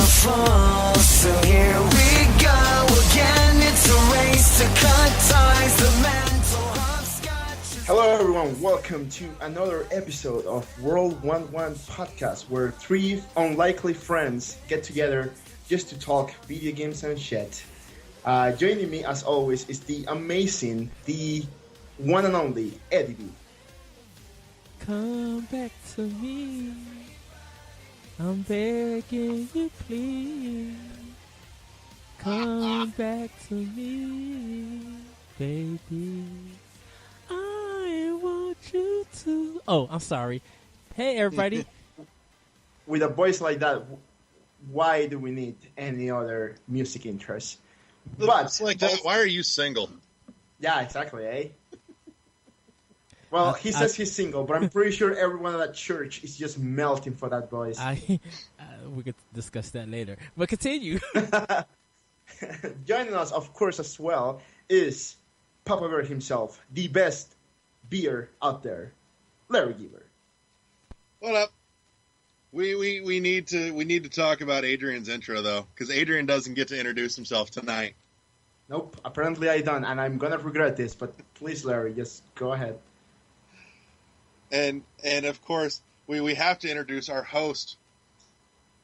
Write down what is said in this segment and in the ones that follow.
fall. So here we go again. It's a race to cut ties. The mental hopscotch. Hello, everyone. Welcome to another episode of World 1-1 podcast, where three unlikely friends get together just to talk video games and shit. Joining me, as always, is the amazing, the one and only Eddie B. Come back to me. I'm begging you, please. Come back to me, baby. I want you to. Oh, I'm sorry. Hey, everybody. With a voice like that, why do we need any other music interest? But like that, why are you single? Yeah, exactly, eh? Well, he says he's single, but I'm pretty sure everyone at that church is just melting for that voice. We could discuss that later. But continue. Joining us, of course, as well, is Papa Bear himself, the best beer out there, Larry Giver. What up? We need to talk about Adrian's intro though, because Adrian doesn't get to introduce himself tonight. Nope, apparently I don't, and I'm gonna regret this. But please, Larry, just go ahead. And of course, we have to introduce our host,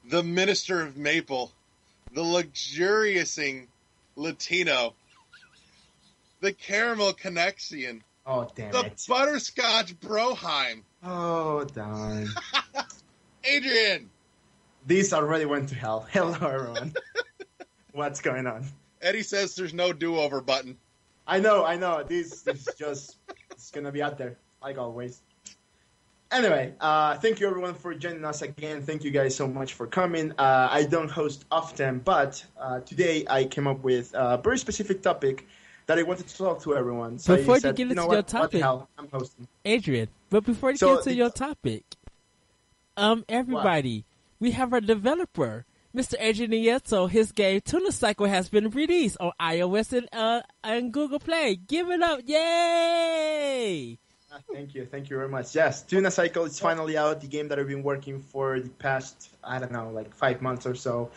the Minister of Maple, the luxuriousing Latino, the Caramel Connexion, Oh, damn the it. Butterscotch Broheim, Oh, darn. Adrian. This already went to hell. Hello, everyone. What's going on? Eddie says there's no do-over button. I know. This is just, it's gonna be out there, like always. Anyway, thank you everyone for joining us again. Thank you guys so much for coming. I don't host often, but today I came up with a very specific topic that I wanted to talk to everyone. So Before I you said, get into what, your what the topic, hell, I'm hosting. Adrian, but before you So get into the- your topic, everybody, we have our developer, Mr. Adrian Nieto. His game Tuna Cycle has been released on iOS and Google Play. Give it up, yay! Thank you very much. Yes, Tuna Cycle is finally out, the game that I've been working for the past, I don't know, like 5 months or so.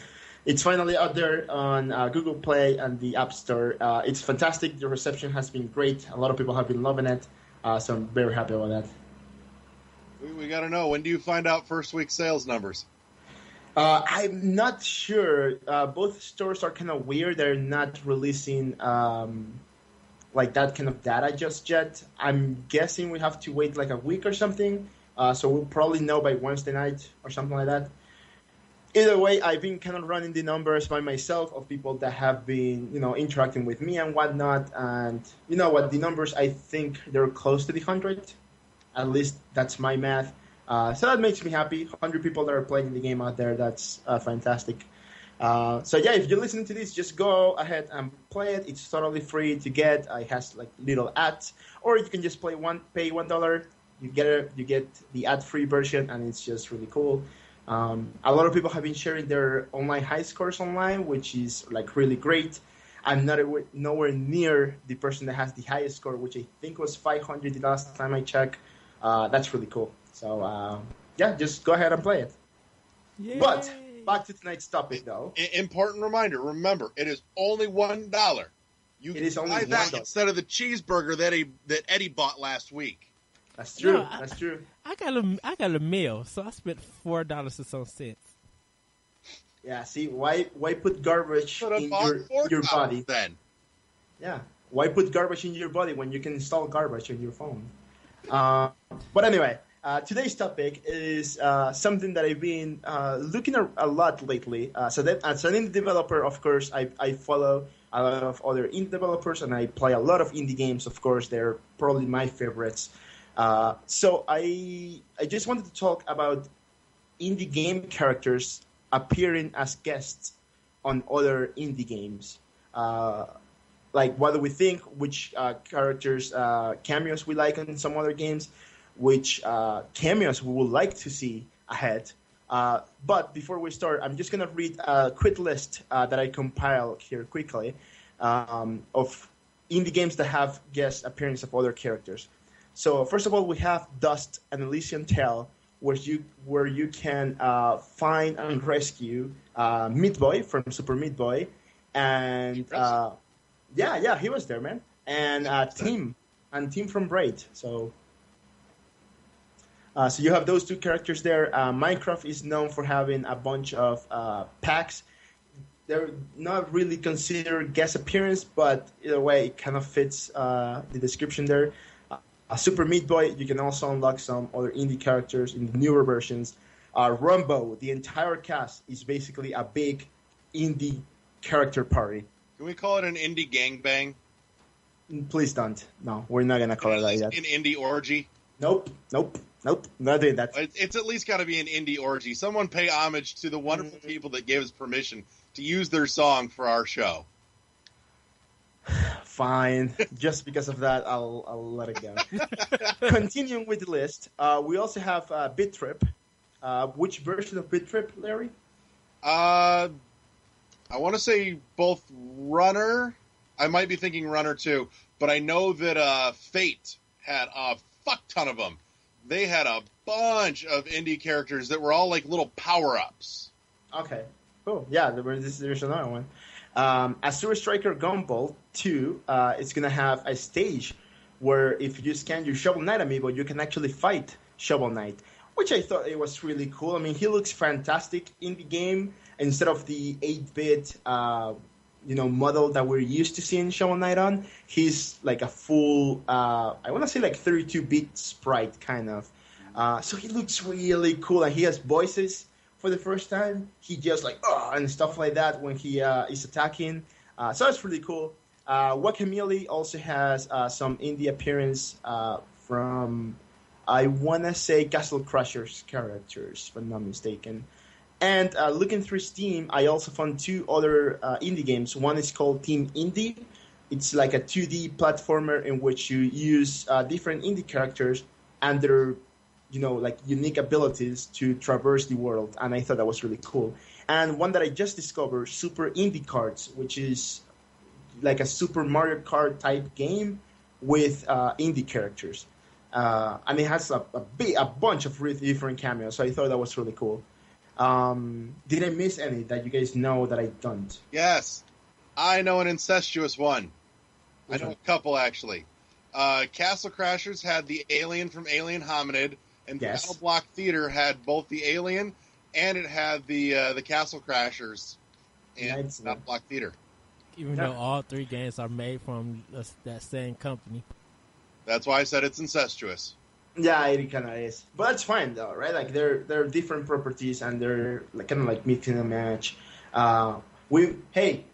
It's finally out there on Google Play and the App Store. It's fantastic. The reception has been great. A lot of people have been loving it, so I'm very happy about that. We got to know, when do you find out first week sales numbers? I'm not sure. Both stores are kind of weird. They're not releasing like that kind of data just yet. I'm guessing we have to wait like a week or something. So we'll probably know by Wednesday night or something like that. Either way, I've been kind of running the numbers by myself of people that have been, interacting with me and whatnot. And you know what? The numbers, I think they're close to the 100. At least that's my math. So that makes me happy. 100 people that are playing the game out there. That's fantastic. So yeah, if you're listening to this, just go ahead and play it. It's totally free to get. It has like little ads, or you can just pay $1. You get the ad-free version, and it's just really cool. A lot of people have been sharing their online high scores online, which is like really great. I'm nowhere near the person that has the highest score, which I think was 500 the last time I checked. That's really cool. So yeah, just go ahead and play it. Yay. But back to tonight's topic, though. Important reminder. Remember, it is only $1. You It is can only buy that $1. instead of the cheeseburger that Eddie bought last week. That's true. No, That's true. I got a meal, so I spent $4 and some cents. Yeah. See, why put garbage Should have in bought your $4 body? then. Yeah. Why put garbage in your body when you can install garbage on your phone? But anyway, today's topic is something that I've been looking at a lot lately. So that as an indie developer, of course, I follow a lot of other indie developers, and I play a lot of indie games. Of course, they're probably my favorites. So I just wanted to talk about indie game characters appearing as guests on other indie games. Like, what do we think? Which characters, cameos we like in some other games? Which cameos we would like to see ahead? But before we start, I'm just going to read a quick list that I compiled here quickly of indie games that have guest appearance of other characters. So first of all, we have Dust: An Elysian Tale, where you can find and rescue Meat Boy from Super Meat Boy, and yeah, he was there, man, and Tim from Braid. So you have those two characters there. Minecraft is known for having a bunch of packs. They're not really considered guest appearance, but either way, it kind of fits the description there. Super Meat Boy, you can also unlock some other indie characters in the newer versions. Rumbo, the entire cast is basically a big indie character party. Can we call it an indie gangbang? Please don't. No, we're not going to call it like that. An indie orgy? Nope. Not doing that. It's at least got to be an indie orgy. Someone pay homage to the wonderful people that gave us permission to use their song for our show. Fine. Just because of that, I'll let it go. Continuing with the list, we also have Bit Trip. Which version of Bit Trip, Larry? I want to say both Runner. I might be thinking Runner too, but I know that Fate had a fuck ton of them. They had a bunch of indie characters that were all like little power-ups. Okay, cool. Yeah, there's another one. Azure Striker Gumball 2, it's going to have a stage where if you scan your Shovel Knight amiibo, you can actually fight Shovel Knight, which I thought it was really cool. I mean, he looks fantastic in the game instead of the 8-bit model that we're used to seeing Shovel Knight on. He's like a full, I want to say like 32-bit sprite kind of. So he looks really cool, and he has voices for the first time. He just like, and stuff like that when he is attacking. So that's really cool. Guacamelee also has some indie appearance from, I want to say, Castle Crashers characters, if I'm not mistaken. And looking through Steam, I also found two other indie games. One is called Team Indie. It's like a 2D platformer in which you use different indie characters and their, like unique abilities to traverse the world. And I thought that was really cool. And one that I just discovered, Super Indie Cards, which is like a Super Mario Kart type game with indie characters. And it has a bunch of really different cameos. So I thought that was really cool. Did I miss any that you guys know that I don't? Yes. I know an incestuous one. I know a couple, actually. Castle Crashers had the alien from Alien Hominid, and Yes. Battle Block Theater had both the alien and it had the Castle Crashers in Nice. Battle Block Theater. Even though all three games are made from that same company. That's why I said it's incestuous. Yeah, it kind of is, but that's fine though, right? Like they're different properties and they're like kind of like mixing and match. We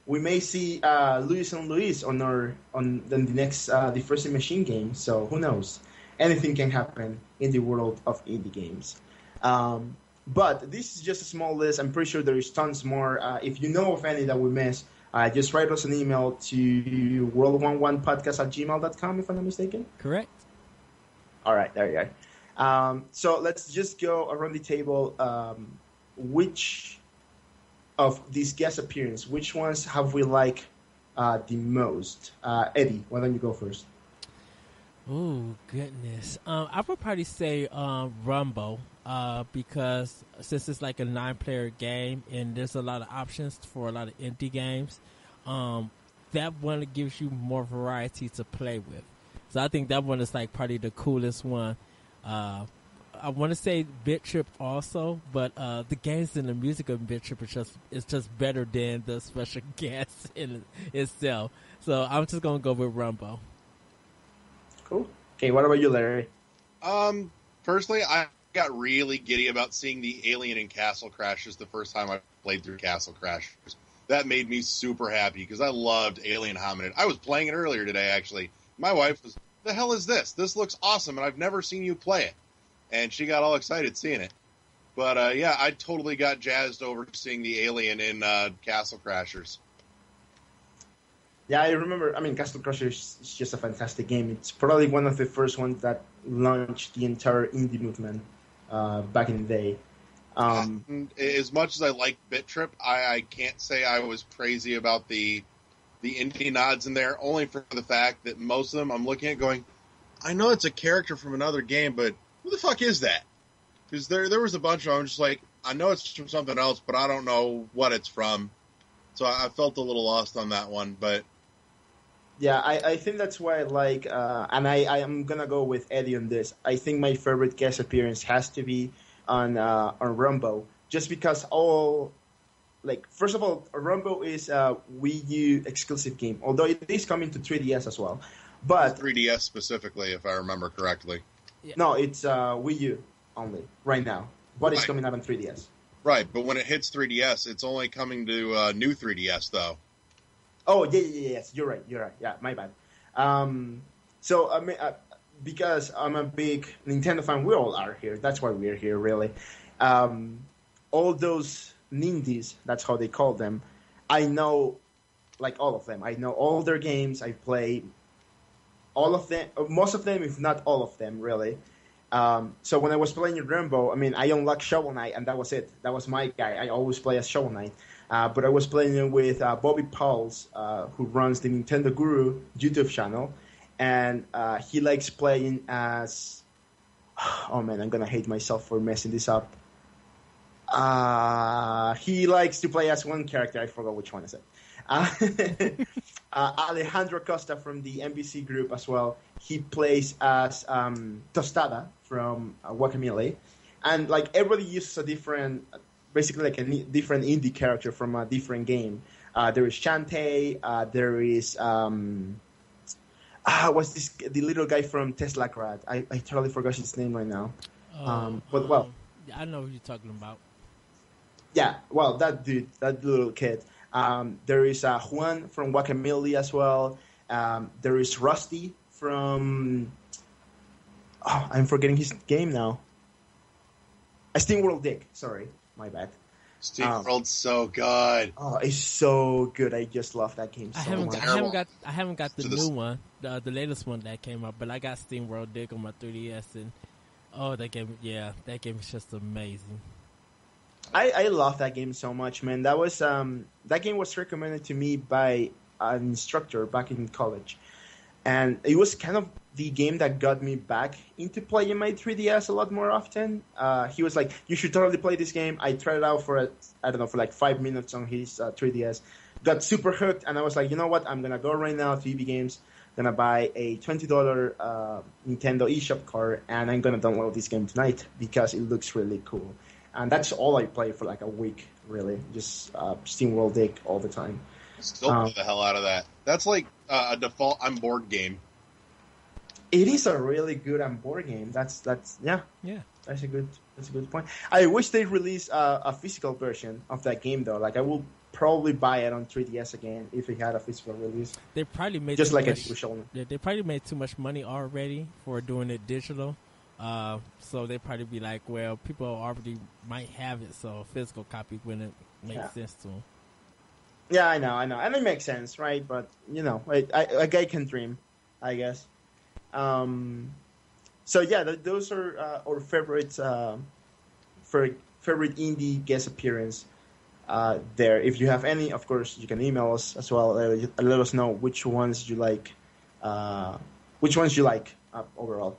may see Luis and Luis on the next Defrosted Machine game. So who knows? Anything can happen in the world of indie games. But this is just a small list. I'm pretty sure there is tons more. If you know of any that we missed, just write us an email to world11podcast@gmail.com if I'm not mistaken. Correct. All right, there you are. So let's just go around the table. Which of these guest appearances, which ones have we liked the most? Eddie, why don't you go first? Oh, goodness. I would probably say Rumbo because since it's like a 9-player game and there's a lot of options for a lot of indie games, that one gives you more variety to play with. So I think that one is like probably the coolest one. I want to say Bit Trip also, but the games and the music of Bit Trip is just better than the special guest in itself. So I'm just gonna go with Rumbo. Cool. Okay, what about you, Larry? Personally, I got really giddy about seeing the Alien in Castle Crashers the first time I played through Castle Crashers. That made me super happy because I loved Alien Hominid. I was playing it earlier today, actually. My wife was, the hell is this? This looks awesome, and I've never seen you play it. And she got all excited seeing it. But, yeah, I totally got jazzed over seeing the Alien in Castle Crashers. Yeah, I remember. I mean, Castle Crashers is just a fantastic game. It's probably one of the first ones that launched the entire indie movement back in the day. As much as I like Bit Trip, I can't say I was crazy about the indie nods in there, only for the fact that most of them I'm looking at going, I know it's a character from another game, but who the fuck is that? Because there was a bunch of them, just like, I know it's from something else, but I don't know what it's from. So I felt a little lost on that one, but... Yeah, I think that's why I like, and I am gonna go with Eddie on this. I think my favorite guest appearance has to be on Rumbo, just because first of all, Rumbo is a Wii U exclusive game, although it is coming to 3DS as well. But 3DS specifically, if I remember correctly. no, it's Wii U only right now, but it's Right. coming out on 3DS. Right, but when it hits 3DS, it's only coming to new 3DS, though. Oh yes, you're right. Yeah, my bad. So I mean, because I'm a big Nintendo fan, we all are here. That's why we're here, really. All those Nindies, that's how they call them. I know, like all of them. I know all their games. I play all of them, most of them, if not all of them, really. So when I was playing Rambo, I mean, I unlocked Shovel Knight, and that was it. That was my guy. I always play as Shovel Knight. But I was playing with Bobby Pauls, who runs the Nintendo Guru YouTube channel, and he likes playing as... Oh man, I'm gonna hate myself for messing this up. He likes to play as one character. I forgot which one is it. Alejandro Costa from the NBC group as well. He plays as Tostada from Guacamelee, and like everybody uses a different, basically like a different indie character from a different game. There is Shantae. There is what's this? The little guy from Tesla Grad. I totally forgot his name right now. But well, I know who you're talking about. yeah, well, that dude, that little kid. There is Juan from Guacamelee as well. There is Rusty from... Oh, I'm forgetting his game now. SteamWorld Dick. Sorry, my bad. SteamWorld's so good. Oh, it's so good. I just love that game so much. I haven't got the new one, the latest one that came out, but I got SteamWorld Dick on my 3DS, and that game is just amazing. I love that game so much, man. That was that game was recommended to me by an instructor back in college, and it was kind of the game that got me back into playing my 3DS a lot more often. He was like, "You should totally play this game." I tried it out for like 5 minutes on his 3DS, got super hooked, and I was like, you know what? I'm gonna go right now to EB Games, gonna buy a $20 Nintendo eShop card, and I'm gonna download this game tonight because it looks really cool. And that's all I play for like a week, really. Just SteamWorld Dick all the time. Still play the hell out of that. That's like a default on board game. It is a really good on board game. That's yeah. That's a good point. I wish they released a physical version of that game though. Like I will probably buy it on 3DS again if it had a physical release. They probably made just like much, it was shown. They probably made too much money already for doing it digital. So they probably be like, well, people already might have it, so a physical copy wouldn't make sense to them. Yeah, I know, and it makes sense, right? But you know, a guy can dream, I guess. So yeah, those are our favorites. Favorite indie guest appearance. There, if you have any, of course, you can email us as well. Let us know which ones you like. Overall.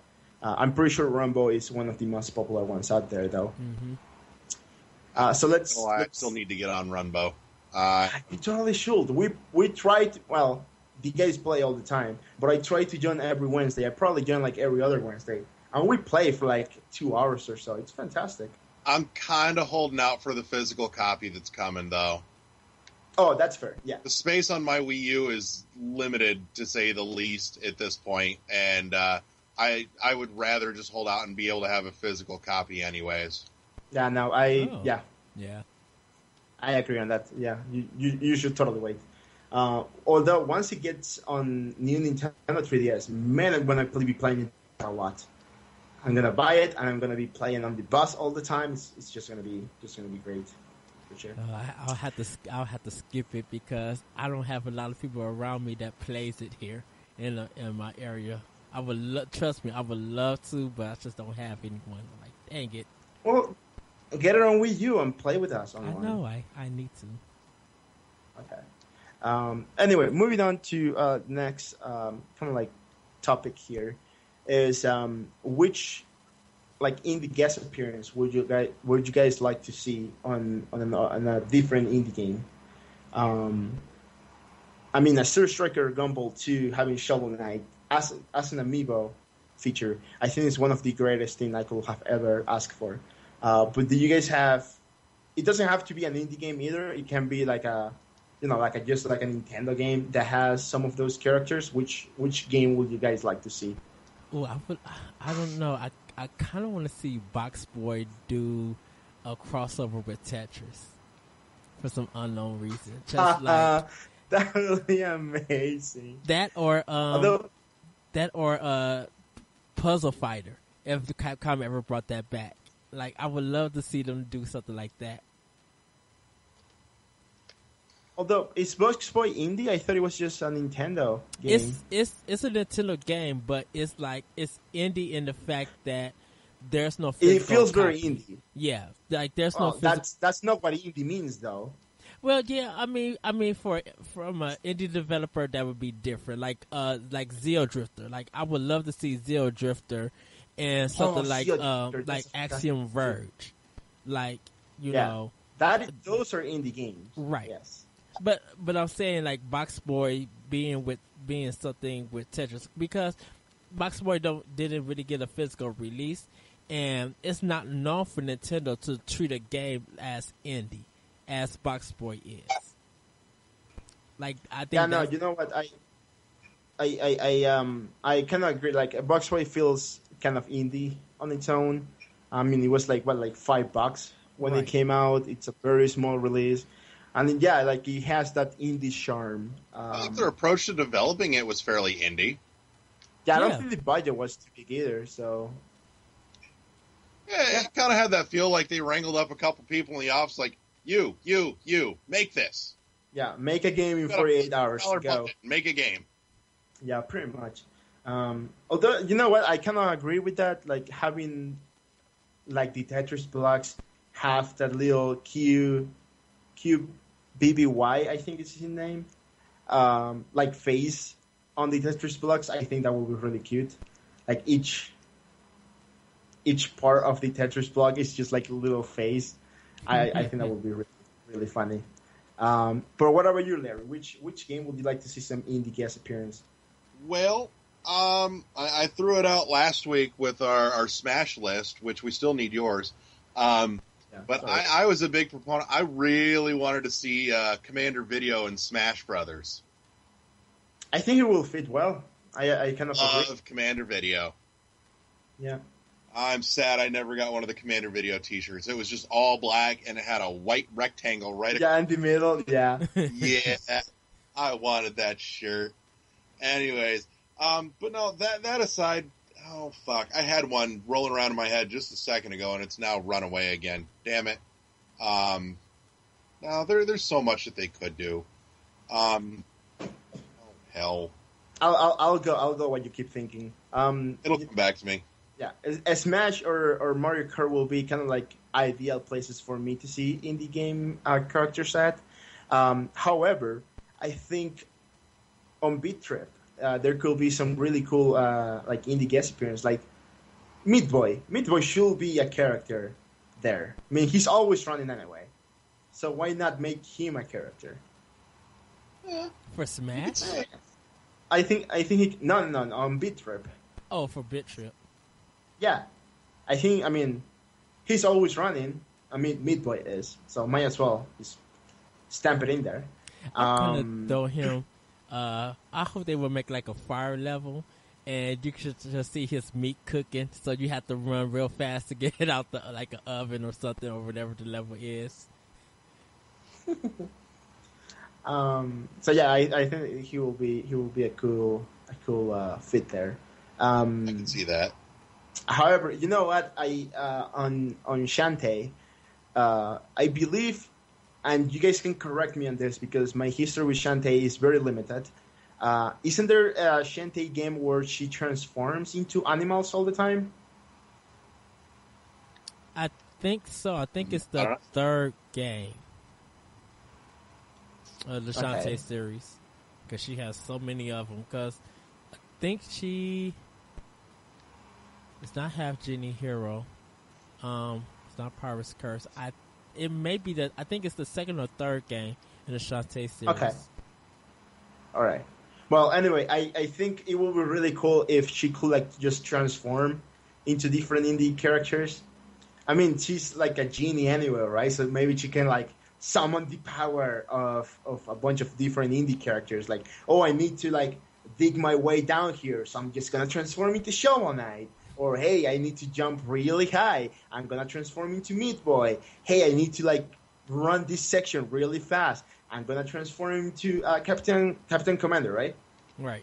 I'm pretty sure Rumbo is one of the most popular ones out there, though. Mm-hmm. So let's. Oh, I still need to get on Rumbo. You totally should. We tried. Well, the guys play all the time, but I try to join every Wednesday. I probably join like every other Wednesday, and we play for like 2 hours or so. It's fantastic. I'm kind of holding out for the physical copy that's coming, though. Oh, that's fair. Yeah. The space on my Wii U is limited, to say the least, at this point, and I would rather just hold out and be able to have a physical copy anyways. Yeah, no, Yeah. I agree on that. Yeah, you should totally wait. Although once it gets on new Nintendo 3DS, man, I'm gonna be playing it a lot. I'm gonna buy it and I'm gonna be playing on the bus all the time. It's just gonna be great. For sure. I'll have to skip it because I don't have a lot of people around me that plays it here in my area. I would trust me, I would love to, but I just don't have anyone. I'm like, dang it. Well, get it on Wii U and play with us online. I know, I need to. Okay. Anyway, moving on to next kind of like topic here is which like indie guest appearance would you guys like to see on a different indie game? Um, I mean, a Sur Striker Gumball 2 having Shovel Knight as an amiibo feature, I think it's one of the greatest things I could have ever asked for. But do you guys have? It doesn't have to be an indie game either. It can be like a, just like a Nintendo game that has some of those characters. Which game would you guys like to see? Oh, I don't know. I kind of want to see Box Boy do a crossover with Tetris for some unknown reason. Just like that would be amazing. that, or Although, Puzzle Fighter. If the Capcom ever brought that back, like I would love to see them do something like that. is Box Boy indie? I thought it was just a Nintendo game. It's a Nintendo game, but it's like it's indie in the fact that there's no. It physical feels very copy. indie. Yeah, like there's no. Oh, that's not what indie means, though. Well, yeah, I mean, from an indie developer that would be different, like Zeo Drifter. Like I would love to see Zeo Drifter and something like Zeo Drifter, like that's Axiom Verge, like you Yeah. know, Those are indie games, Right. Yes. but I'm saying like Box Boy being something with Tetris, because Box Boy didn't really get a physical release, and it's not known for Nintendo to treat a game as indie as Box Boy is. Like I think Yeah, no, you know what? I kind of agree. Like Box Boy feels kind of indie on its own. I mean, it was like $5 when Right. it came out. It's a very small release, and then, yeah, like it has that indie charm. I think their approach to developing it was fairly indie. Yeah, I Yeah. don't think the budget was too big either. So Yeah, it kind of had that feel like they wrangled up a couple people in the office, like, you, make this. yeah, make a game in Got a 48 hours. $1 Go. budget, make a game. Yeah, pretty much. Although, you know what, I kind of agree with that. Like having like the Tetris blocks have that little BBY, I think is his name, like face on the Tetris blocks. I think that would be really cute. Like each part of the Tetris block is just like a little face. I think that would be really, really funny. But what about you, Larry? Which game would you like to see some indie guest appearance? Well, I threw it out last week with our Smash list, which we still need yours. Yeah, But sorry. I was a big proponent. I really wanted to see Commander Video and Smash Brothers. I think it will fit well. I kind of agree. Love Commander Video. Yeah. I'm sad I never got one of the Commander Video t-shirts. It was just all black, and it had a white rectangle right Yeah, in the middle. Yeah. Yeah, I wanted that shirt. Anyways, but no, that aside, oh fuck, I had one rolling around in my head just a second ago, and it's now run away again. Damn it. No, there's so much that they could do. Oh hell, I'll go what you keep thinking. it'll come back to me. Yeah, as Smash or Mario Kart will be kind of like ideal places for me to see indie game characters at. However, I think on Beat Trip there could be some really cool like indie guest appearance, like Meat Boy. Meat Boy should be a character there. I mean, he's always running anyway, so why not make him a character? for Smash. I think he no on Beat Trip. Oh, for Bit Trip. Yeah, I mean, he's always running. I mean, Meat Boy is, so might as well just stamp it in there. I'm gonna throw him. I hope they will make like a fire level, and you should just see his meat cooking. So you have to run real fast to get it out the like an oven or something or whatever the level is. So yeah, I think he will be a cool fit there. I can see that. However, you know what? On Shantae, I believe, and you guys can correct me on this because my history with Shantae is very limited. Isn't there a Shantae game where she transforms into animals all the time? I think so. I think it's the Alright. third game of the Shantae Okay. series because she has so many of them. Because I think she. It's not Half Genie Hero. It's not Pirate's Curse. It may be I think it's the second or third game in the Shantae series. Okay. All right. Well, anyway, I think it would be really cool if she could like just transform into different indie characters. I mean, she's like a genie anyway, right? So maybe she can like summon the power of a bunch of different indie characters. Like, oh, I need to like dig my way down here, so I'm just gonna transform into Shovel Knight. Or hey, I need to jump really high. I'm gonna transform into Meat Boy. Hey, I need to like run this section really fast. I'm gonna transform into Captain Commander, right? Right.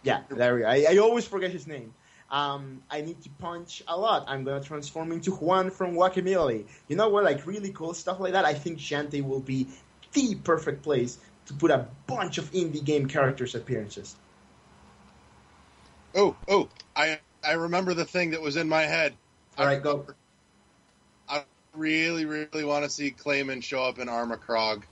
Yeah, there we go. I always forget his name. I need to punch a lot. I'm gonna transform into Juan from Guacamelee. You know what? Like really cool stuff like that. I think Shantae will be the perfect place to put a bunch of indie game characters appearances. Oh, I remember the thing that was in my head. All right, go. I really, really want to see Clayman show up in Armacrog.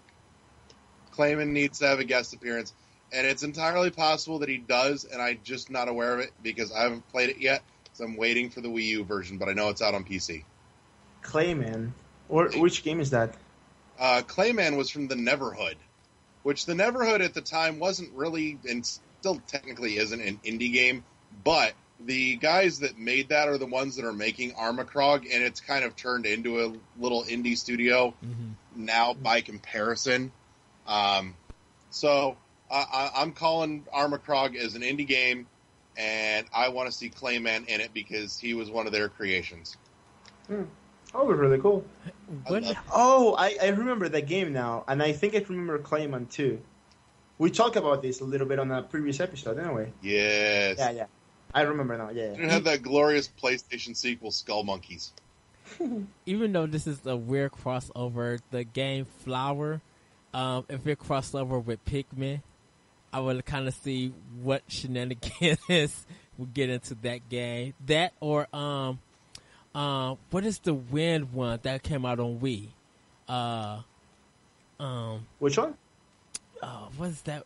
Clayman needs to have a guest appearance, and it's entirely possible that he does, and I'm just not aware of it because I haven't played it yet. So I'm waiting for the Wii U version, but I know it's out on PC. Clayman, or which game is that? Clayman was from the Neverhood, which the Neverhood at the time wasn't really, and still technically isn't, an indie game, but the guys that made that are the ones that are making Armacrog, and it's kind of turned into a little indie studio now by comparison. So I'm calling Armacrog as an indie game, and I want to see Clayman in it because he was one of their creations. That would be really cool. What? Oh, I remember that game now, and I think I remember Clayman too. We talked about this a little bit on a previous episode, didn't we? Yes. Yeah. I remember now, yeah. It had that glorious PlayStation sequel, Skull Monkeys. Even though this is a weird crossover, the game Flower, if it crossed over with Pikmin, I would kind of see what shenanigans would get into that game. That or what is the Wind one that came out on Wii? Which one? What is that?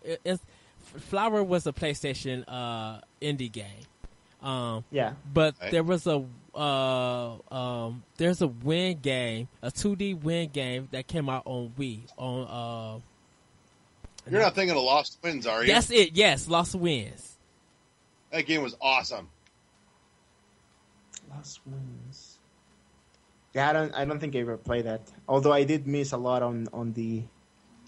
Flower was a PlayStation indie game. Yeah. But Right. there was there's a Wind game, a 2D Wind game that came out on Wii. You're not thinking of Lost Winds, are you? That's it. Yes, Lost Winds. That game was awesome. Lost Winds. Yeah, I don't think I ever played that. Although I did miss a lot on the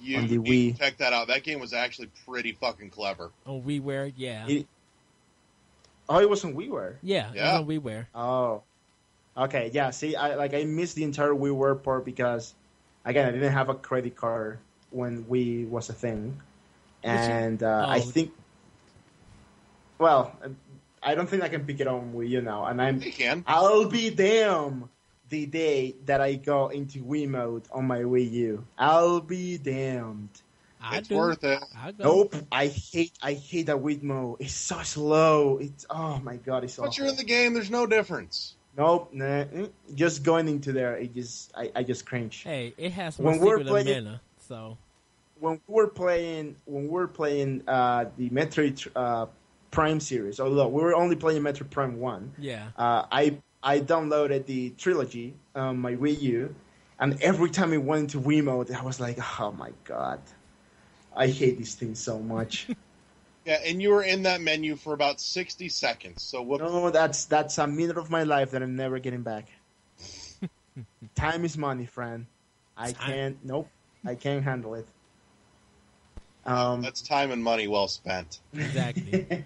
You on the need to Wii. check that out. That game was actually pretty fucking clever. On WiiWare, yeah. It was on WiiWare. Yeah, it Yeah. was on WiiWare. Oh, okay. Yeah. See, I missed the entire WiiWare part because, again, I didn't have a credit card when Wii was a thing, and I think. Well, I don't think I can pick it on Wii U now, and You can. I'll be damned the day that I go into Wii mode on my Wii U. I'll be damned. It's worth it. I go. Nope, I hate that Wii mode. It's so slow. It's oh my god, it's so. Once you're in the game, there's no difference. Nope, nah, just going into there, I just cringe. Hey, it has When more we're secret playing- mana, so When we're playing the Metroid Prime series, although we were only playing Metroid Prime 1, yeah. I downloaded the trilogy on my Wii U, and every time I went into Wii mode, I was like, oh my god, I hate these things so much. Yeah, and you were in that menu for about 60 seconds. So what? No, that's a minute of my life that I'm never getting back. Time is money, friend. I can't handle it. That's time and money well spent. Exactly.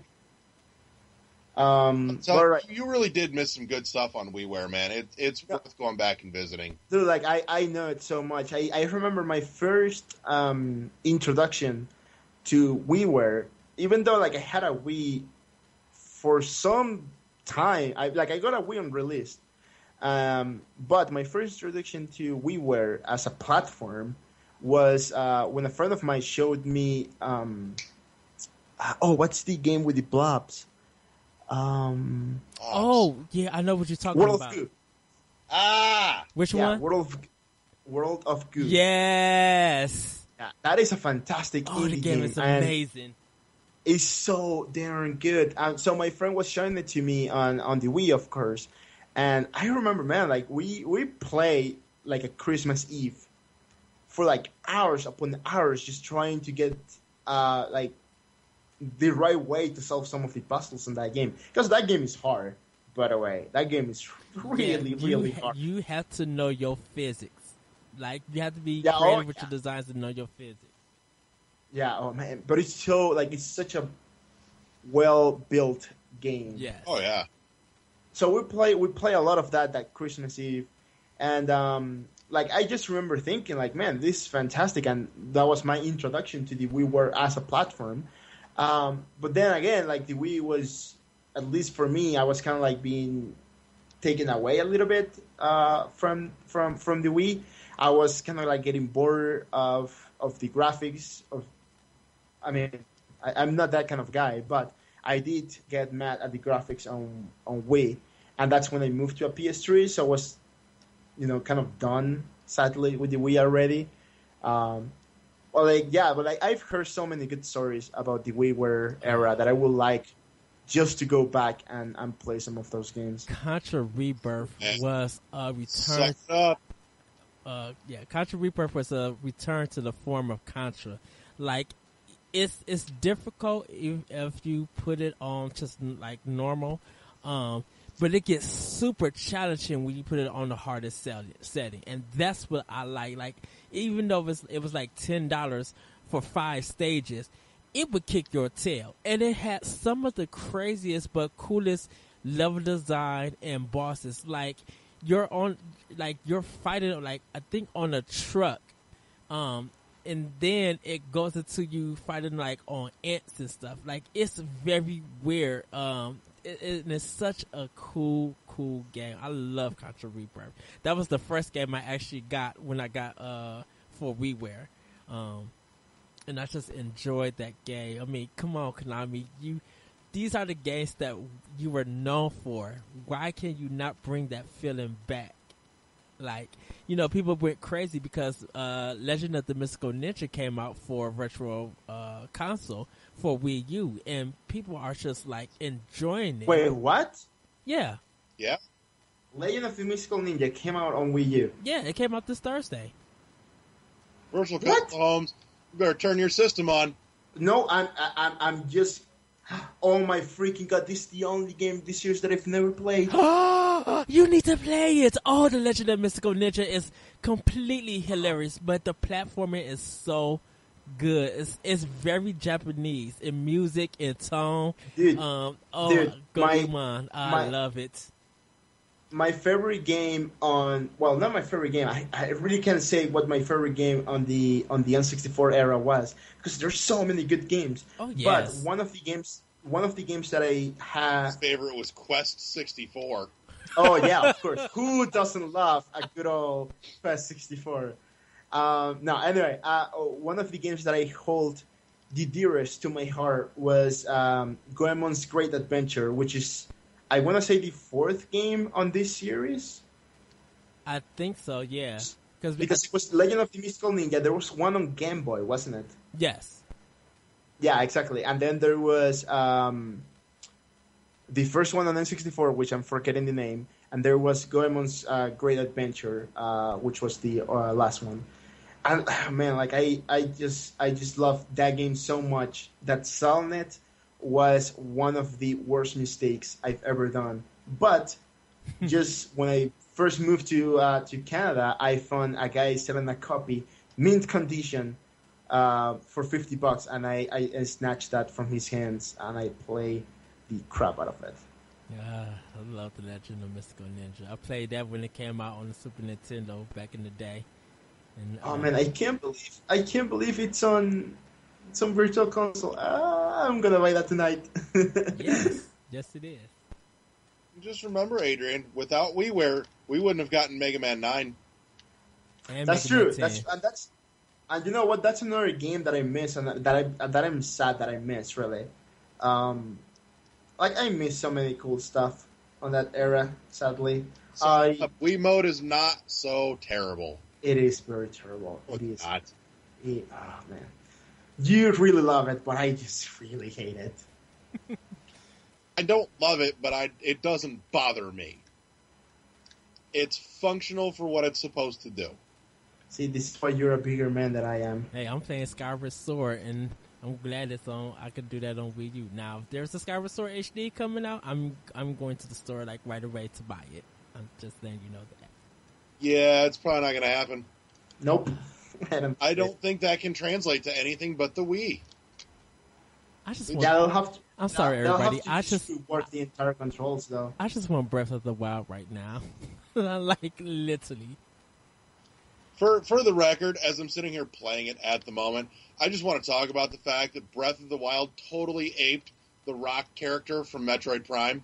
So all right. you really did miss some good stuff on WiiWare, man. It's worth going back and visiting. Dude, like I know it so much. I remember my first introduction to WiiWare. Even though like I had a Wii for some time, I got a Wii on release. But my first introduction to WiiWare as a platform was when a friend of mine showed me. What's the game with the blobs? Oh, yeah, I know what you're talking World about. of Goo. Which Yeah, one? World of Goo. Yes. Yeah, that is a fantastic Oh, the indie game is and amazing. is so darn good. So my friend was showing it to me on the Wii, of course, and I remember, man, like we play like a Christmas Eve for like hours upon hours, just trying to get like the right way to solve some of the puzzles in that game, because that game is hard. By the way, that game is really hard. You have to know your physics. Like, you have to be Yeah, creative with your designs to know your physics. Yeah, oh man, but it's so like it's such a well built game. Yes. Oh yeah. So we play a lot of that Christmas Eve, and like I just remember thinking like, man, this is fantastic, and that was my introduction to the WiiWare as a platform. But then again, like the Wii was, at least for me, I was kind of like being taken away a little bit from the Wii. I was kind of like getting bored of the graphics of. I mean, I'm not that kind of guy, but I did get mad at the graphics on Wii, and that's when I moved to a PS3. So I was, kind of done, sadly, with the Wii already. But I've heard so many good stories about the WiiWare era that I would like just to go back and play some of those games. Contra Rebirth was a return. Suck it up. Contra Rebirth was a return to the form of Contra. Like, it's difficult if you put it on just like normal, but it gets super challenging when you put it on the hardest setting, and that's what I like. Like, even though it was like $10 for 5 stages, it would kick your tail, and it had some of the craziest but coolest level design and bosses. Like, you're fighting like, I think, on a truck, and then it goes into you fighting like on ants and stuff. Like, it's very weird. It's such a cool game. I love Contra Rebirth. That was the first game I actually got when I got for WiiWare, and I just enjoyed that game. I mean, come on, Konami, these are the games that you were known for. Why can you not bring that feeling back? Like, people went crazy because Legend of the Mystical Ninja came out for Virtual Console for Wii U, and people are just like enjoying it. Wait, what? Yeah. Yeah. Legend of the Mystical Ninja came out on Wii U. Yeah, it came out this Thursday. Virtual What? Console Homes, you better turn your system on. No, I'm just. Oh my freaking god! This is the only game this year that I've never played. You need to play it. Oh, the Legend of Mystical Ninja is completely hilarious, but the platforming is so good. It's very Japanese in music and tone. Dude, Goemon, I love it. My favorite game not my favorite game. I really can't say what my favorite game on the N64 era was, because there's so many good games. Oh yes. But one of the games that I had. His favorite was Quest 64. Oh yeah, of course. Who doesn't love a good old Quest 64? No, anyway, one of the games that I hold the dearest to my heart was Goemon's Great Adventure, which is, I want to say, the 4th game on this series. I think so, yeah. Because it was Legend of the Mystical Ninja. There was one on Game Boy, wasn't it? Yes. Yeah, exactly. And then there was the first one on N64, which I'm forgetting the name. And there was Goemon's Great Adventure, which was the last one. And man, like I just love that game so much that selling it was one of the worst mistakes I've ever done. But just when I first moved to Canada, I found a guy selling a copy, mint condition, for $50, and I snatched that from his hands, and I play the crap out of it. Yeah, I love the Legend of Mystical Ninja. I played that when it came out on the Super Nintendo back in the day. And, oh man, I can't believe it's on Virtual Console. I'm gonna buy that tonight. yes, it is. Just remember, Adrian, without WiiWare, we wouldn't have gotten Mega Man 9. And That's Mega Man true. 10. And you know what? That's another game that I miss, and that I'm sad that I miss. Really, like I miss so many cool stuff on that era. Sadly, So Wii mode is not so terrible. it is very terrible. It is. Not. Oh man. You really love it, but I just really hate it. I don't love it, but it doesn't bother me. It's functional for what it's supposed to do. See, this is why you're a bigger man than I am. Hey, I'm playing Skyward Sword, and I'm glad it's on. I could do that on Wii U. Now, if there's a Skyward Sword HD coming out, I'm going to the store like right away to buy it. I'm just letting you know that. Yeah, it's probably not going to happen. Nope. I don't think that can translate to anything but the Wii. I just want. They'll have to, I'm sorry, they'll everybody. have to work the entire controls, though. I just want Breath of the Wild right now. Like literally. For the record, as I'm sitting here playing it at the moment, I just want to talk about the fact that Breath of the Wild totally aped the Rock character from Metroid Prime.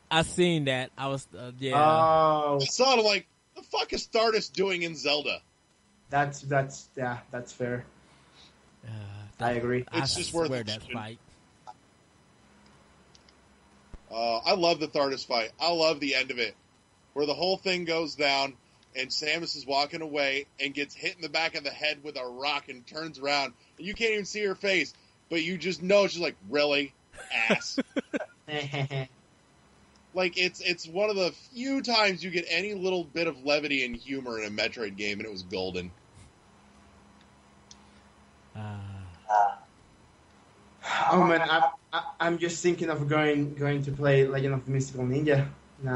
I seen that. I was yeah. Oh, I saw it, I'm like, the fuck is Stardust doing in Zelda? that's fair. I agree. It's just worth swear it. that fight. I love the Stardust fight. I love the end of it, where the whole thing goes down, and Samus is walking away and gets hit in the back of the head with a rock and turns around, and you can't even see her face, but you just know she's like, really? Ass. Like, it's one of the few times you get any little bit of levity and humor in a Metroid game, and it was golden. Oh man, I'm just thinking of going to play Legend of the Mystical Ninja now.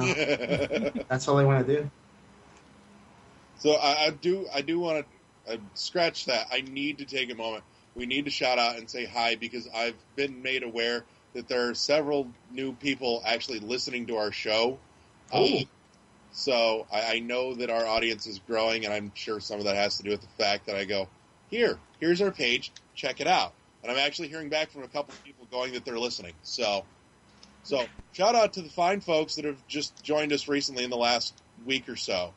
That's all I want to do. So I do want to scratch that. I need to take a moment. We need to shout out and say hi, because I've been made aware that there are several new people actually listening to our show. So I know that our audience is growing, and I'm sure some of that has to do with the fact that I go, here's our page, check it out. And I'm actually hearing back from a couple of people going that they're listening. So shout out to the fine folks that have just joined us recently in the last week or so.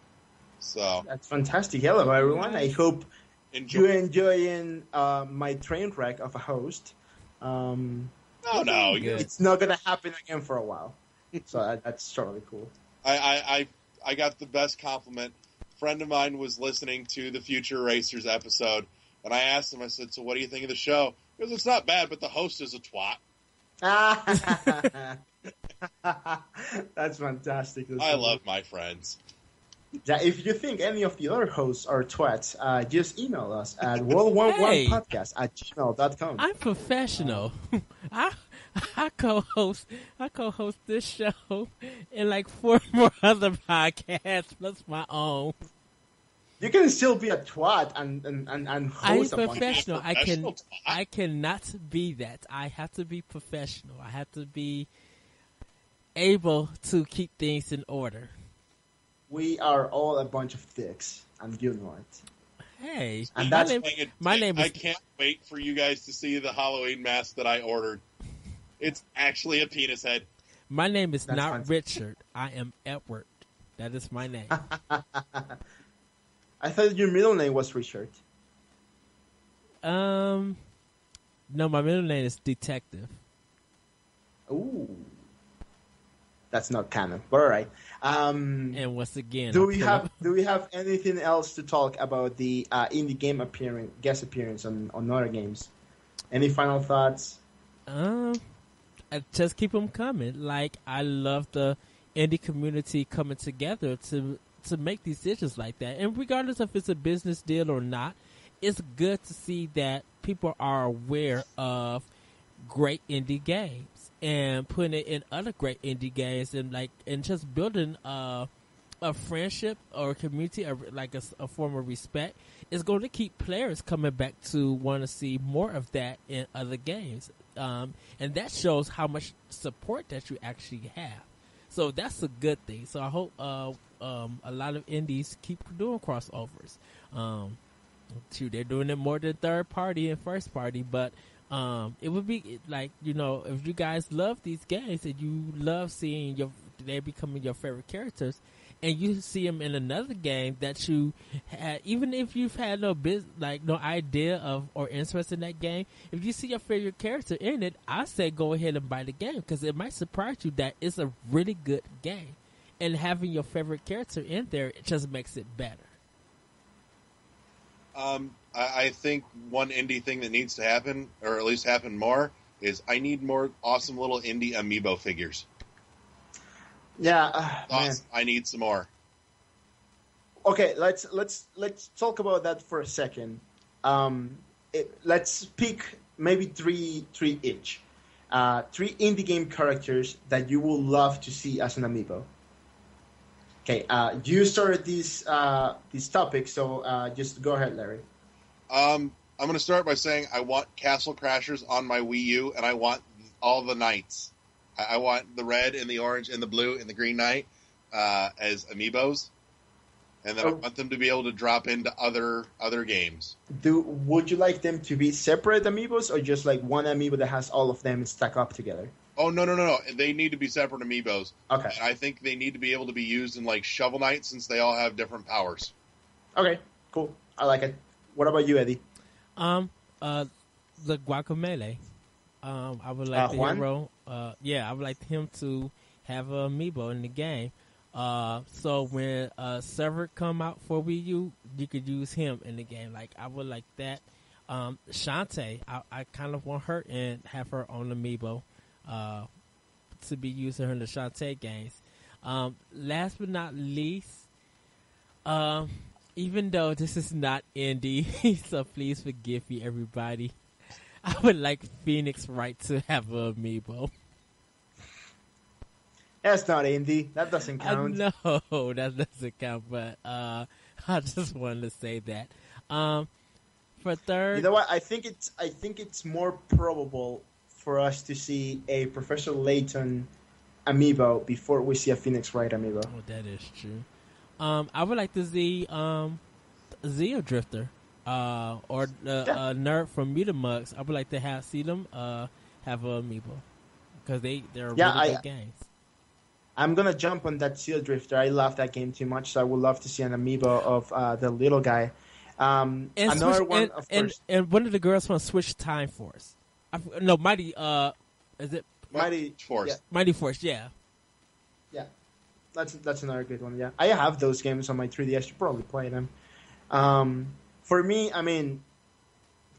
So That's fantastic. Hello, everyone. I hope you're enjoying my train wreck of a host. No, It's not going to happen again for a while. So that's totally cool. I got the best compliment. A friend of mine was listening to the Future Racers episode, and I asked him, I said, so what do you think of the show? He goes, it's not bad, but the host is a twat. That's fantastic. I love my friends. Yeah, if you think any of the other hosts are twats, just email us at world11podcast@gmail.com. I'm professional. I co-host this show and like 4 more other podcasts plus my own. You can still be a twat and host I'm a professional. Professional I cannot be that. I have to be professional. I have to be able to keep things in order. We are all a bunch of dicks, and you know it. Hey, And that's my name is. I can't wait for you guys to see the Halloween mask that I ordered. It's actually a penis head. My name is That's not fine. Richard. I am Edward. That is my name. I thought your middle name was Richard. No, my middle name is Detective. Ooh. That's not canon, but all right. And once again, Do we have anything else to talk about the indie game guest appearance on other games? Any final thoughts? Just keep them coming. Like, I love the indie community coming together to make decisions like that. And regardless if it's a business deal or not, it's good to see that people are aware of great indie games and putting it in other great indie games, and just building a friendship or a community, like a form of respect, is going to keep players coming back to want to see more of that in other games. And that shows how much support that you actually have. So that's a good thing. So I hope a lot of indies keep doing crossovers. They're doing it more than third party and first party, but it would be like, if you guys love these games and you love seeing they're becoming your favorite characters, and you see them in another game that you had, even if you've had no idea of or interest in that game, if you see your favorite character in it, I say go ahead and buy the game, because it might surprise you that it's a really good game, and having your favorite character in there, it just makes it better. I think one indie thing that needs to happen, or at least happen more, is I need more awesome little indie amiibo figures. Yeah, man. Awesome. I need some more. Okay, let's talk about that for a second. Let's pick maybe three each. 3 indie game characters that you would love to see as an amiibo. Okay, you started this topic, so just go ahead, Larry. I'm going to start by saying I want Castle Crashers on my Wii U, and I want all the knights. I want the red and the orange and the blue and the green knight as amiibos, and then I want them to be able to drop into other games. Would you like them to be separate amiibos, or just like one amiibo that has all of them stacked up together? Oh, no. They need to be separate amiibos. Okay. And I think they need to be able to be used in like Shovel Knight, since they all have different powers. Okay, cool. I like it. What about you, Eddie? The Guacamole. I would like the Juan? hero. I would like him to have a amiibo in the game. So when Server come out for Wii U, you could use him in the game. Like, I would like that. Shantae, I kind of want her and have her on amiibo to be used in the Shantae games. Last but not least, even though this is not indie, so please forgive me, everybody, I would like Phoenix Wright to have a amiibo. That's not indie. That doesn't count. No, that doesn't count. But I just wanted to say that. For third, You know what? I think it's more probable for us to see a Professor Layton amiibo before we see a Phoenix Wright amiibo. oh, that is true. I would like to see Zeo Drifter, or the nerd from Mutamugs. I would like to see them have a amiibo because they're really good games. I'm gonna jump on that Seal Drifter. I love that game too much, so I would love to see an amiibo of the little guy. And Another Switch, one, of course, and one of the girls from Switch Time Force. No, Mighty. Is it Mighty Force. Yeah, Mighty Force? Yeah. that's another good one. Yeah, I have those games on my 3DS. Should probably play them. For me, I mean,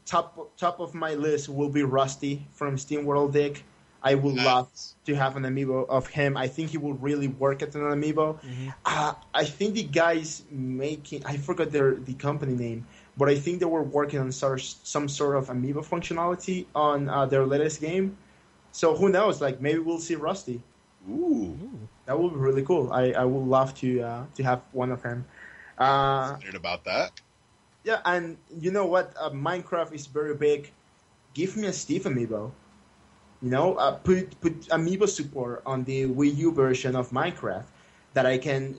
top of my list will be Rusty from SteamWorld Dig. I would love to have an amiibo of him. I think he would really work as an amiibo. Mm-hmm. I think the guys making, I forgot the company name, but I think they were working on some sort of amiibo functionality on their latest game. So who knows? Like, maybe we'll see Rusty. Ooh. That would be really cool. I would love to have one of him. Excited about that. Yeah, and you know what? Minecraft is very big. Give me a Steve amiibo. You know, put amiibo support on the Wii U version of Minecraft that I can,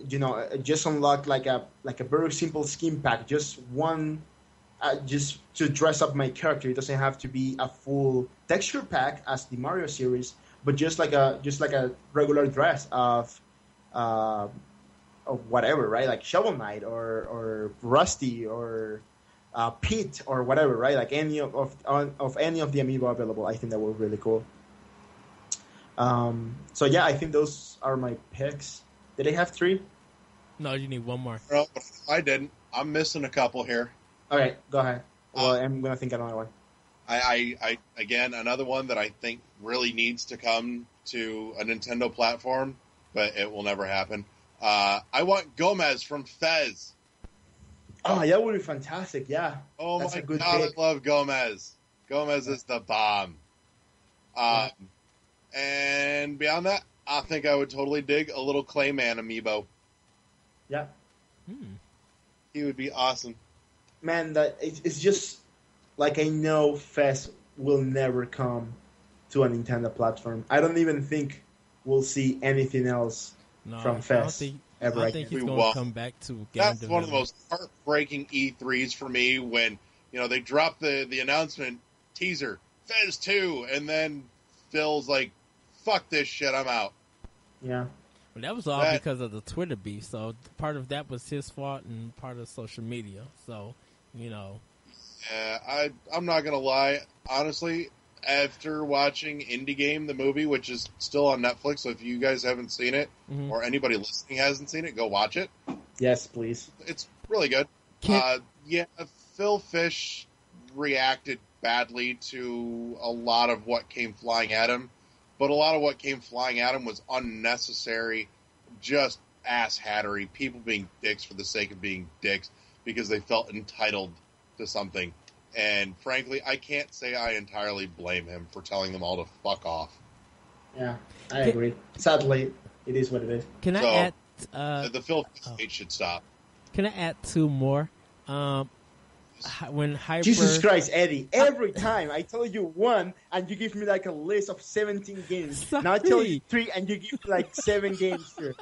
just unlock like a very simple skin pack, just one, just to dress up my character. It doesn't have to be a full texture pack as the Mario series, but just like a regular dress of whatever, right? Like Shovel Knight or Rusty or Pete or whatever, right? Like any of any of the amiibo available. I think that would be really cool. So yeah, I think those are my picks. Did I have 3? No, you need one more. Well, I didn't. I'm missing a couple here. Okay, go ahead. Well, I'm gonna think of another one. I again, another one that I think really needs to come to a Nintendo platform, but it will never happen. I want Gomez from Fez. Oh, that would be fantastic. Yeah. Oh That's my a good god, pick. I love Gomez. Gomez is the bomb. And beyond that, I think I would totally dig a little Clayman amiibo. Yeah. He would be awesome. Man, that it's just like, I know Fez will never come to a Nintendo platform. I don't even think we'll see anything else from Fez ever. I think he's We going won't. to come back to game That's one of the development. most heartbreaking E3s for me when, they drop the announcement teaser, Fez 2, and then Phil's like, fuck this shit, I'm out. Yeah. Well, that was all That- because of the Twitter beef. So part of that was his fault and part of social media. So, Yeah, I'm not going to lie. Honestly, after watching Indie Game, the movie, which is still on Netflix, so if you guys haven't seen it, Mhm. or anybody listening hasn't seen it, go watch it. Yes, please. It's really good. Can- Yeah, Phil Fish reacted badly to a lot of what came flying at him, but a lot of what came flying at him was unnecessary, just ass-hattery, people being dicks for the sake of being dicks because they felt entitled to something. And frankly, I can't say I entirely blame him for telling them all to fuck off. Yeah, I agree. Sadly, it is what it is. Can I So, add? the Phil Fish hate should stop. Can I add two more? When Hyper, Jesus Christ, Eddie! Every time I tell you one, and you give me like a list of 17 games. Sorry. Now I tell you 3, and you give me like 7 games here.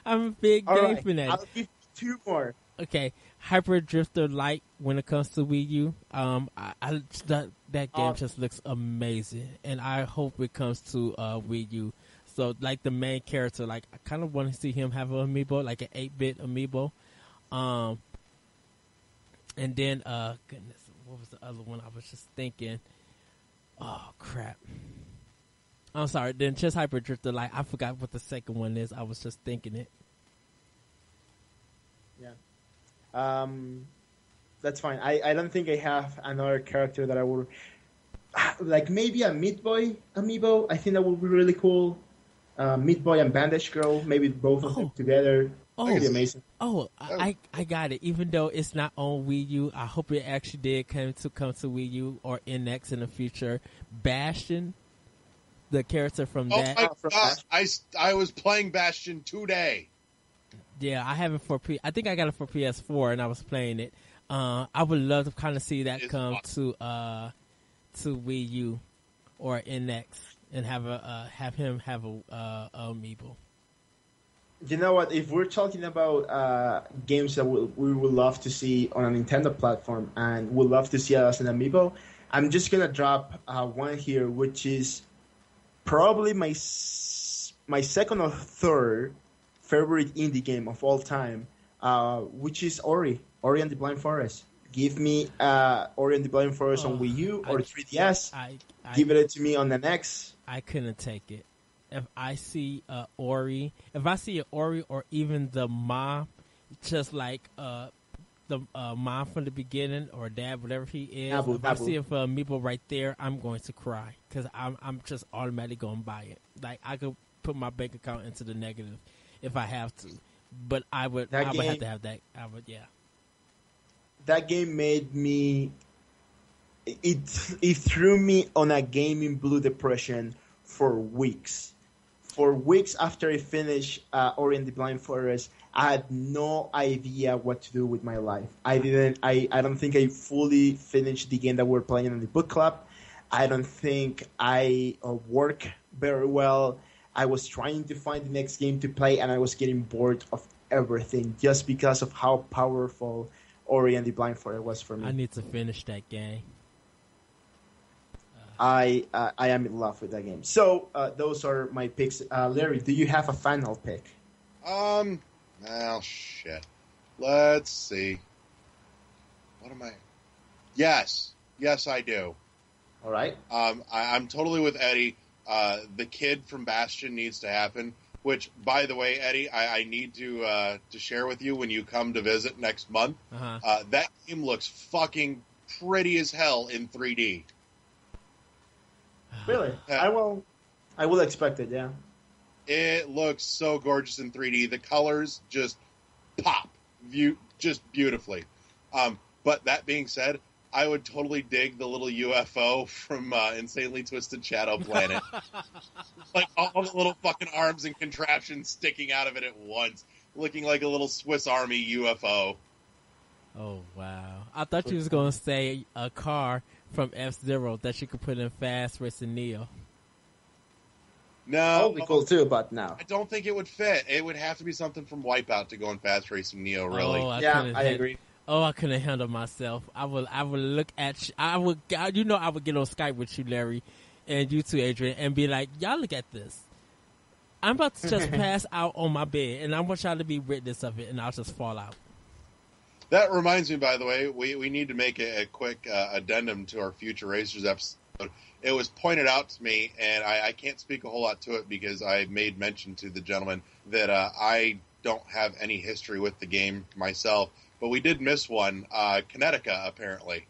I'm a big All game right, fanatic. I'll give you 2 more. Okay, Hyper Drifter Lite when it comes to Wii U. That game just looks amazing, and I hope it comes to Wii U. So, like the main character, like I kind of want to see him have an amiibo, like an 8-bit amiibo. And then, goodness, what was the other one? I was just thinking. Oh crap! I'm sorry. Then just Hyper Drifter Lite. I forgot what the second one is. I was just thinking it. Yeah. That's fine. I don't think I have another character that I would like. Maybe a Meat Boy amiibo. I think that would be really cool. Meat Boy and Bandage Girl. Maybe both of them together. That would be amazing. Oh, I got it. Even though it's not on Wii U, I hope it actually did come to Wii U or NX in the future. Bastion, the character from that. Oh my God! I was playing Bastion today. Yeah, I have it for I think I got it for PS4, and I was playing it. I would love to kind of see that come to Wii U or NX and have him have a amiibo. You know what? If we're talking about games that we would love to see on a Nintendo platform and would love to see as an amiibo, I'm just gonna drop one here, which is probably my second or third favorite indie game of all time, which is Ori and the Blind Forest. Give me Ori and the Blind Forest on Wii U or 3DS. Give it to me on the NX. I couldn't take it. If I see Ori or even the mom, just like the mom from the beginning or dad, whatever he is, if I see a amiibo right there, I'm going to cry because I'm just automatically going to buy it. Like I could put my bank account into the negative if I have to, but I would have to have that. Yeah. That game made me. It threw me on a gaming blue depression for weeks. For weeks after I finished Ori and the Blind Forest, I had no idea what to do with my life. I don't think I fully finished the game that we're playing in the book club. I don't think I work very well. I was trying to find the next game to play, and I was getting bored of everything just because of how powerful Ori and the Blind Forest was for me. I need to finish that game. I am in love with that game. So those are my picks. Larry, do you have a final pick? Well, shit. Let's see. What am I? Yes, I do. All right. I'm totally with Eddie. The kid from Bastion needs to happen. Which, by the way, Eddie, I need to share with you when you come to visit next month. Uh-huh. That game looks fucking pretty as hell in 3D. Really? I will expect it, yeah. It looks so gorgeous in 3D. The colors just pop, just beautifully. But that being said, I would totally dig the little UFO from Insanely Twisted Shadow Planet. Like all the little fucking arms and contraptions sticking out of it at once, looking like a little Swiss Army UFO. Oh, wow. I thought you was going to say a car from F-Zero that you could put in Fast Racing Neo. No. That would be cool too, but no. I don't think it would fit. It would have to be something from Wipeout to go in Fast Racing Neo, really. Oh, I agree. Oh, I couldn't handle myself. I would look at you. I would get on Skype with you, Larry, and you too, Adrian, and be like, y'all look at this. I'm about to just pass out on my bed, and I want y'all to be witness of it, and I'll just fall out. That reminds me, by the way, we need to make a quick addendum to our Future Racers episode. It was pointed out to me, and I can't speak a whole lot to it because I made mention to the gentleman that I don't have any history with the game myself, but we did miss one, Kinetica, apparently.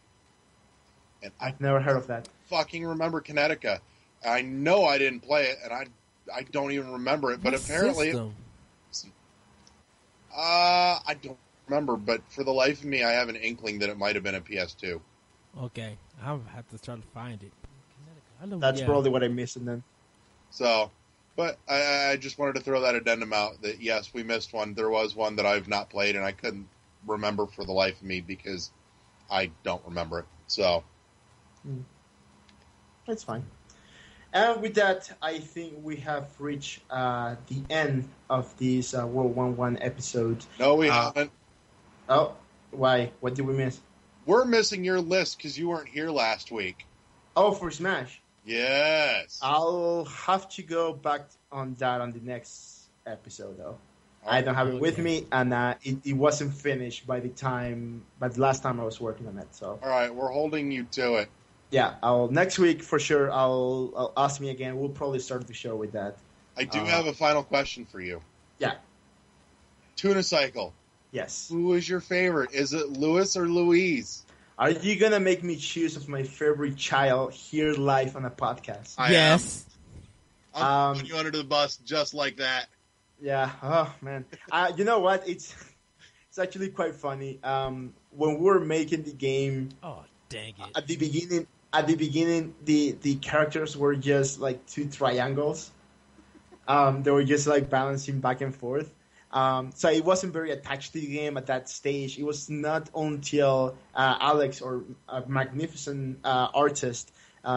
And I I've never heard of that. fucking remember Kinetica. I know I didn't play it, and I don't even remember it, but What apparently... system? I don't remember, but for the life of me, I have an inkling that it might have been a PS2. Okay, I'll have to try to find it. I know, That's yeah. probably what I missed, and then. So, but I just wanted to throw that addendum out that, yes, we missed one. There was one that I've not played, and I couldn't remember for the life of me because I don't remember it. So, That's fine. And with that, I think we have reached the end of this World 1-1 episode. no, we haven't. Oh, why? What did we miss? We're missing your list because you weren't here last week. Oh, for Smash. Yes. I'll have to go back on that on the next episode, though. I don't have it with Okay. me, and it wasn't finished by the last time I was working on it. So All right, we're holding you to it. yeah, next week for sure. I'll ask me again. We'll probably start the show with that. I do have a final question for you. Yeah. Tuna Cycle. Yes. Who is your favorite? Is it Louis or Louise? Are you gonna make me choose of my favorite child here live on a podcast? I Yes. I'm putting you under the bus just like that. Yeah. Oh man. You know what? It's actually quite funny. When we were making the game Oh, dang it. at the beginning, the characters were just like two triangles. They were just like balancing back and forth. So it wasn't very attached to the game at that stage. It was not until Alex, or a magnificent artist,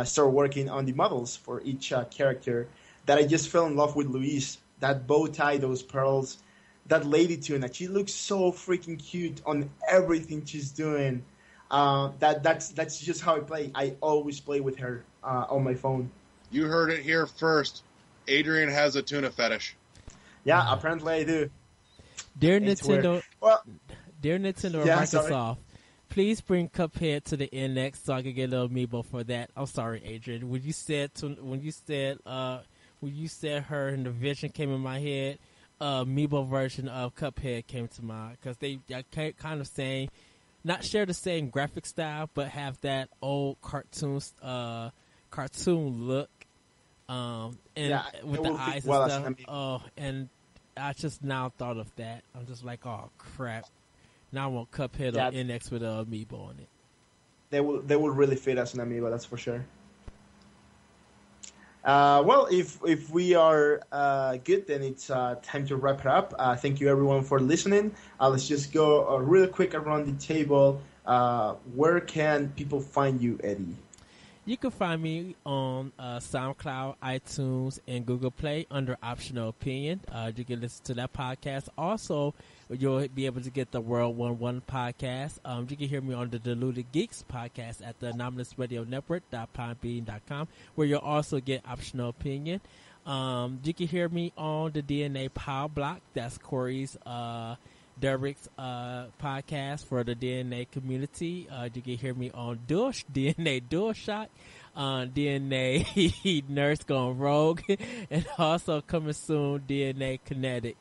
started working on the models for each character, that I just fell in love with Louise. That bow tie, those pearls, that lady Tuna. She looks so freaking cute on everything she's doing. That's just how I play. I always play with her on my phone. You heard it here first. Adrian has a tuna fetish. Yeah, apparently I do. Dear It's weird. Nintendo, Well, dear Nintendo or Yeah, Microsoft, sorry. please bring Cuphead to the NX so I can get a little amiibo for that. I'm sorry, Adrian. When you said her and the vision came in my head, amiibo version of Cuphead came to mind because they kind of saying, not share the same graphic style, but have that old cartoon look. And Yeah, with it the will fit eyes well and as stuff. an amiibo. Oh, and I just now thought of that. I'm just like, oh crap! Now I want Cuphead Yeah. or NX with an amiibo on it. they will really fit as an amiibo, that's for sure. Well, if we are good, then it's time to wrap it up. Thank you everyone for listening. Let's just go real quick around the table. Where can people find you, Eddie? You can find me on SoundCloud, iTunes, and Google Play under Optional Opinion. You can listen to that podcast. Also, you'll be able to get the World 1-1 podcast. You can hear me on the Deluded Geeks podcast at the Anomalous Radio Network.podbean.com, where you'll also get Optional Opinion. You can hear me on the DNA Power Block. That's Corey's Derek's podcast for the DNA community. You can hear me on DNA DualShock, DNA Nurse Gone Rogue, and also coming soon, DNA Connected.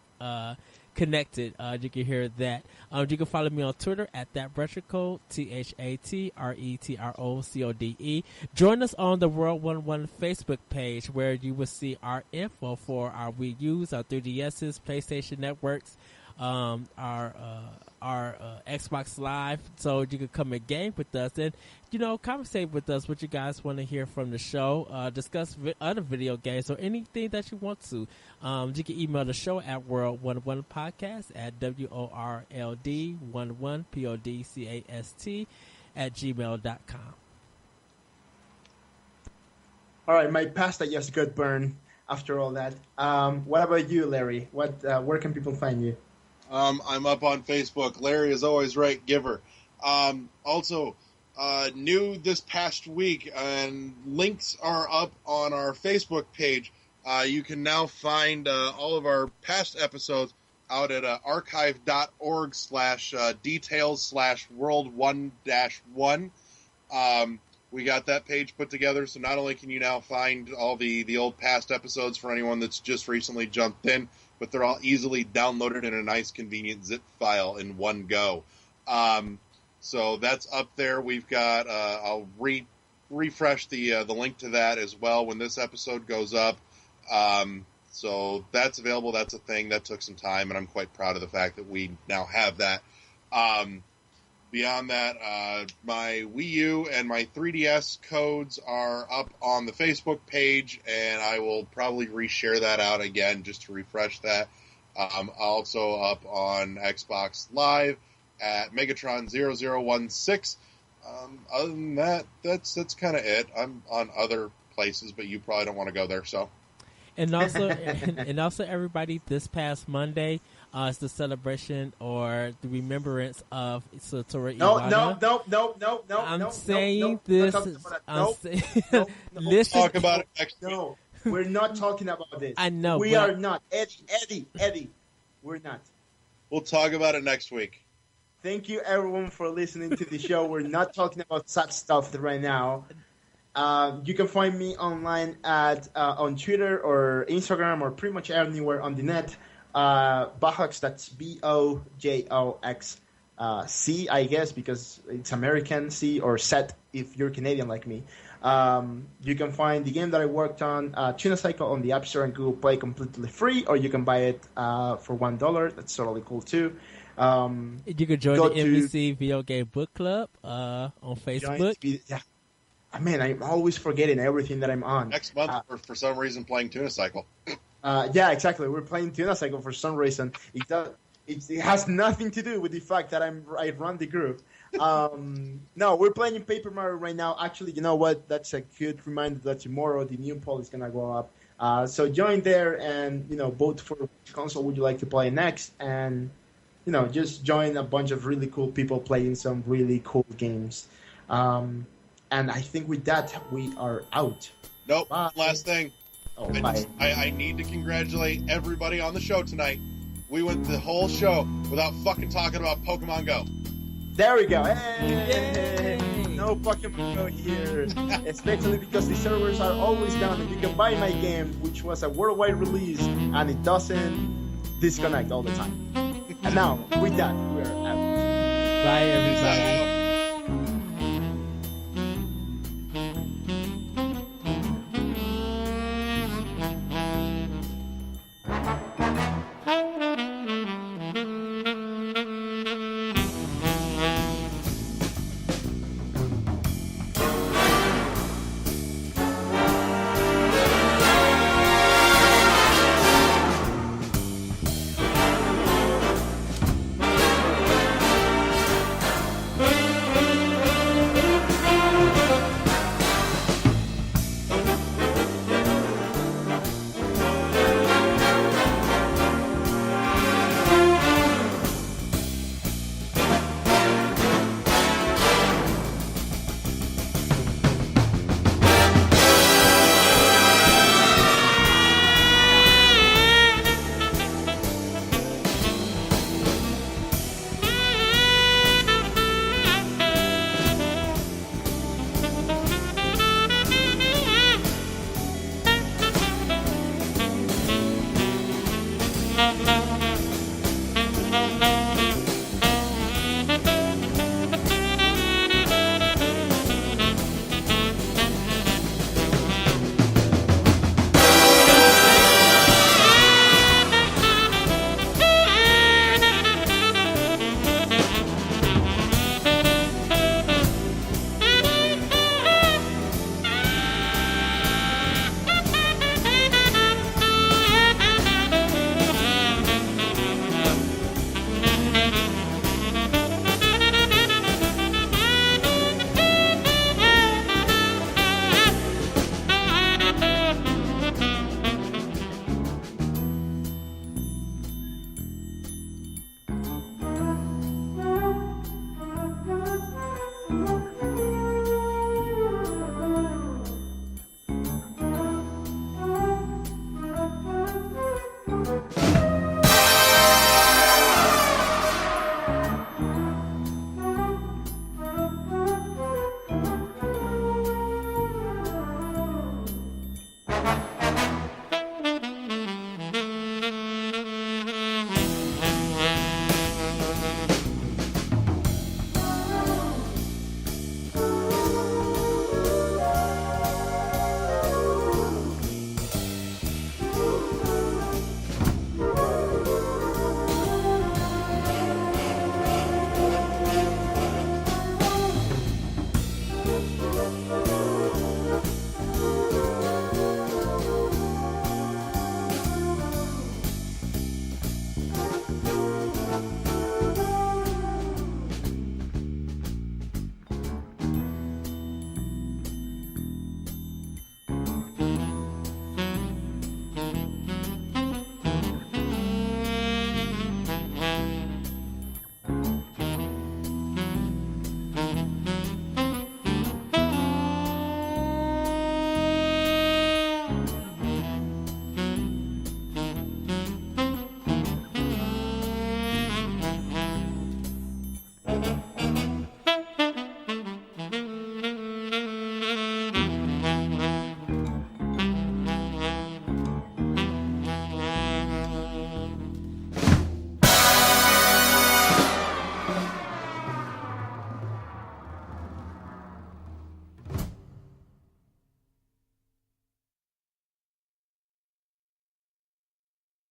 You can hear that. You can follow me on Twitter at ThatRetrocode, ThatRetrocode. Join us on the World 1-1 Facebook page, where you will see our info for our Wii U's, our 3DS's, PlayStation Networks, our Xbox Live, so you can come and game with us and conversate with us what you guys want to hear from the show, discuss other video games or anything that you want to. You can email the show at world11podcast at WORLD11podcast @gmail.com. All right, my pasta just got burned after all that. What about you, Larry? Where can people find you? I'm up on Facebook. Larry is always right, giver. Also, new this past week, and links are up on our Facebook page. You can now find all of our past episodes out at archive.org/details/world1-1. We got that page put together, so not only can you now find all the old past episodes for anyone that's just recently jumped in, but they're all easily downloaded in a nice, convenient zip file in one go. So that's up there. We've got. I'll refresh the link to that as well when this episode goes up. So that's available. That's a thing that took some time, and I'm quite proud of the fact that we now have that. Beyond that, my Wii U and my 3DS codes are up on the Facebook page, and I will probably reshare that out again just to refresh that. Also up on Xbox Live at Megatron0016. Other than that, that's kind of it. I'm on other places, but you probably don't want to go there, so. And also, and also, everybody, this past Monday is the celebration or the remembrance of Satoru Iwata. No. I'm saying this. Let's talk about it next week. No, we're not talking about this. I know. We are not. Eddie, we're not. We'll talk about it next week. Thank you, everyone, for listening to the show. We're not talking about such stuff right now. You can find me online at on Twitter or Instagram or pretty much anywhere on the net. Bojox, that's Bojox C, I guess, because it's American C, or Set if you're Canadian like me. You can find the game that I worked on, Tuna Cycle, on the App Store and Google Play completely free, or you can buy it for $1. That's totally cool too. You could join the NBC Video Game Book Club on Facebook. Yeah. Man, I'm always forgetting everything that I'm on. Next month, we're for some reason playing Tuna Cycle. Yeah, exactly. We're playing Tuna Cycle for some reason. It has nothing to do with the fact that I run the group. No, we're playing Paper Mario right now. Actually, you know what? That's a good reminder that tomorrow the new poll is going to go up. So join there and, vote for which console would you like to play next. And, just join a bunch of really cool people playing some really cool games. And I think with that, we are out. Nope. Bye. Last thing. Oh, bye. I need to congratulate everybody on the show tonight. We went the whole show without fucking talking about Pokemon Go. There we go. Hey! No Pokemon Go here. Especially because the servers are always down and you can buy my game, which was a worldwide release, and it doesn't disconnect all the time. And now, with that, we're out. Bye, everybody.